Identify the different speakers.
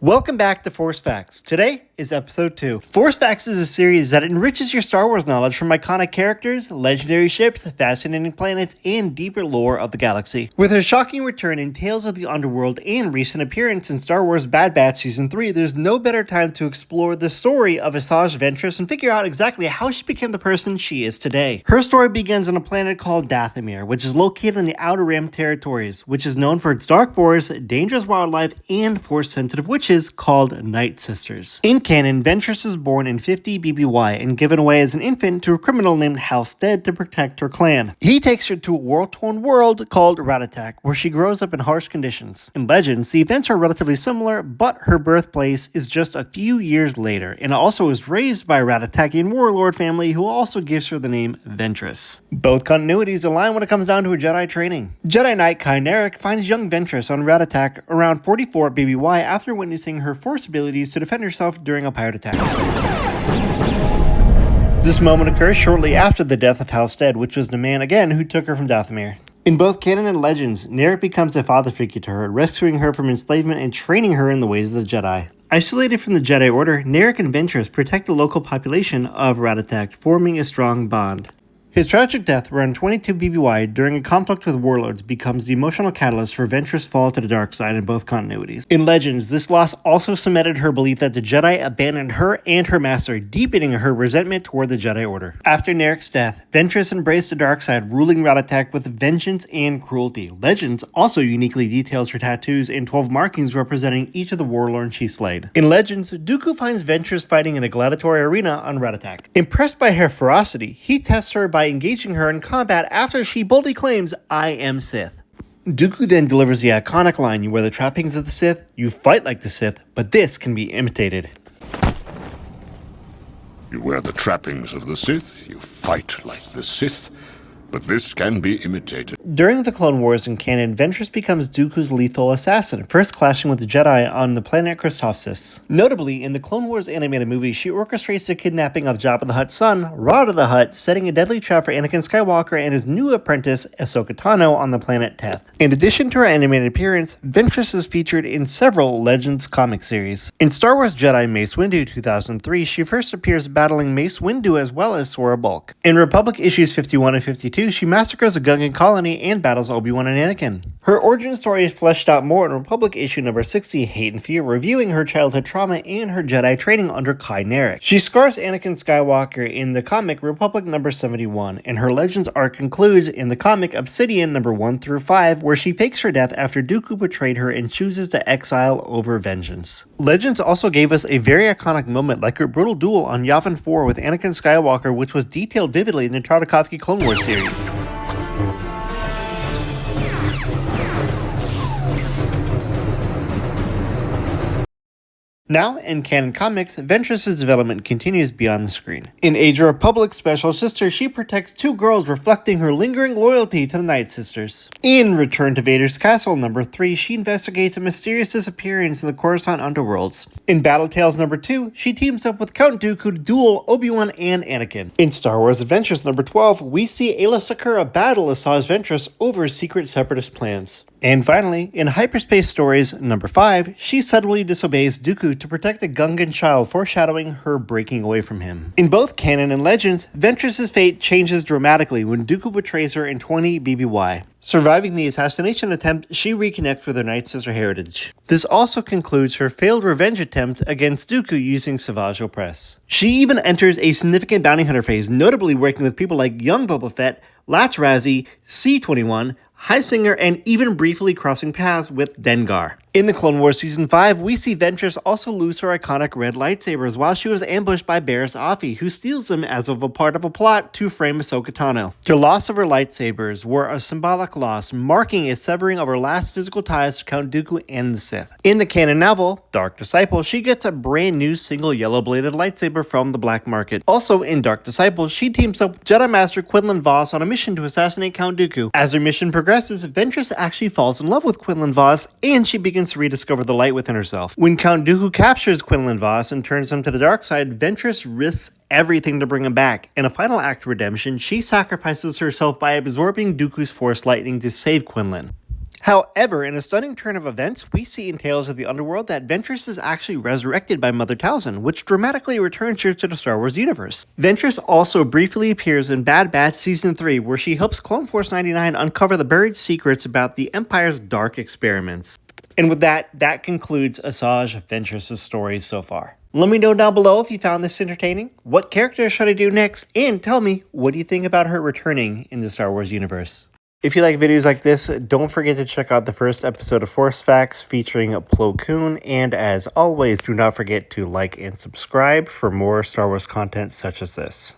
Speaker 1: Welcome back to Force Facts. Today is episode 2. Force Facts is a series that enriches your Star Wars knowledge from iconic characters, legendary ships, fascinating planets, and deeper lore of the galaxy. With her shocking return in Tales of the Underworld and recent appearance in Star Wars Bad Batch Season 3, there's no better time to explore the story of Asajj Ventress and figure out exactly how she became the person she is today. Her story begins on a planet called Dathomir, which is located in the Outer Rim territories, which is known for its dark forest, dangerous wildlife, and force-sensitive witches called Night Sisters. In canon, Ventress is born in 50 BBY and given away as an infant to a criminal named Halstead to protect her clan. He takes her to a war-torn world called Ratatak, where she grows up in harsh conditions. In Legends, the events are relatively similar, but her birthplace is just a few years later, and also is raised by a Ratatakian warlord family who also gives her the name Ventress. Both continuities align when it comes down to her Jedi training. Jedi Knight Kyneric finds young Ventress on Ratatak around 44 BBY after witnessing her force abilities to defend herself during a pirate attack. This moment occurs shortly after the death of Halstead, which was the man again who took her from Dathomir. In both canon and legends, Kyneric becomes a father figure to her, rescuing her from enslavement and training her in the ways of the Jedi. Isolated from the Jedi Order, Kyneric and Ventress protect the local population of Ratatak, forming a strong bond. His tragic death around 22 BBY during a conflict with warlords becomes the emotional catalyst for Ventress' fall to the dark side in both continuities. In Legends, this loss also cemented her belief that the Jedi abandoned her and her master, deepening her resentment toward the Jedi Order. After Kyneric's death, Ventress embraced the dark side, ruling Ratatak with vengeance and cruelty. Legends also uniquely details her tattoos and 12 markings representing each of the warlords she slayed. In Legends, Dooku finds Ventress fighting in a gladiatorial arena on Ratatak. Impressed by her ferocity, he tests her by engaging her in combat after she boldly claims, "I am Sith." Dooku then delivers the iconic line, "You wear the trappings of the Sith, you fight like the Sith, but this can be imitated."
Speaker 2: You wear the trappings of the Sith, you fight like the Sith, but this can be imitated.
Speaker 1: During the Clone Wars in canon, Ventress becomes Dooku's lethal assassin, first clashing with the Jedi on the planet Christophsis. Notably, in the Clone Wars animated movie, she orchestrates the kidnapping of Jabba the Hutt's son, Rada the Hutt, setting a deadly trap for Anakin Skywalker and his new apprentice, Ahsoka Tano, on the planet Teth. In addition to her animated appearance, Ventress is featured in several Legends comic series. In Star Wars Jedi Mace Windu 2003, she first appears battling Mace Windu as well as Sora Bulk. In Republic issues 51 and 52, she massacres a Gungan colony and battles Obi-Wan and Anakin. Her origin story is fleshed out more in Republic issue number 60, Hate and Fear, revealing her childhood trauma and her Jedi training under Kyneric. She scars Anakin Skywalker in the comic Republic number 71, and her Legends arc concludes in the comic Obsidian number 1 through 5, where she fakes her death after Dooku betrayed her and chooses to exile over vengeance. Legends also gave us a very iconic moment like her brutal duel on Yavin 4 with Anakin Skywalker, which was detailed vividly in the Tartakovsky Clone Wars series. Now, in canon comics, Ventress' development continues beyond the screen. In Age of Republic's special sister, she protects two girls, reflecting her lingering loyalty to the Night Sisters. In Return to Vader's Castle number 3, she investigates a mysterious disappearance in the Coruscant underworlds. In Battle Tales number 2, she teams up with Count Dooku to duel Obi-Wan and Anakin. In Star Wars Adventures number 12, we see Aayla Secura battle Asajj Ventress over secret separatist plans. And finally, in Hyperspace Stories number 5, she subtly disobeys Dooku to protect a Gungan child, foreshadowing her breaking away from him. In both canon and Legends, Ventress' fate changes dramatically when Dooku betrays her in 20 BBY. Surviving the assassination attempt, she reconnects with her Night Sister heritage. This also concludes her failed revenge attempt against Dooku using Savage Opress. She even enters a significant bounty hunter phase, notably working with people like young Boba Fett, Latch Razzie, C-21, Highsinger, and even briefly crossing paths with Dengar. In the Clone Wars Season 5, we see Ventress also lose her iconic red lightsabers while she was ambushed by Barriss Offee, who steals them as of a part of a plot to frame Ahsoka Tano. The loss of her lightsabers were a symbolic loss, marking a severing of her last physical ties to Count Dooku and the Sith. In the canon novel, Dark Disciple, she gets a brand new single yellow-bladed lightsaber from the black market. Also in Dark Disciple, she teams up with Jedi Master Quinlan Vos on a mission to assassinate Count Dooku. As her mission progresses, Ventress actually falls in love with Quinlan Vos, and she begins to rediscover the light within herself. When Count Dooku captures Quinlan Vos and turns him to the dark side, Ventress risks everything to bring him back. In a final act of redemption, she sacrifices herself by absorbing Dooku's Force lightning to save Quinlan. However, in a stunning turn of events, we see in Tales of the Underworld that Ventress is actually resurrected by Mother Talzin, which dramatically returns her to the Star Wars universe. Ventress also briefly appears in Bad Batch Season 3, where she helps Clone Force 99 uncover the buried secrets about the Empire's dark experiments. And with that, that concludes Asajj Ventress' story so far. Let me know down below if you found this entertaining, what character should I do next, and tell me, what do you think about her returning in the Star Wars universe? If you like videos like this, don't forget to check out the first episode of Force Facts featuring Plo Koon, and as always, do not forget to like and subscribe for more Star Wars content such as this.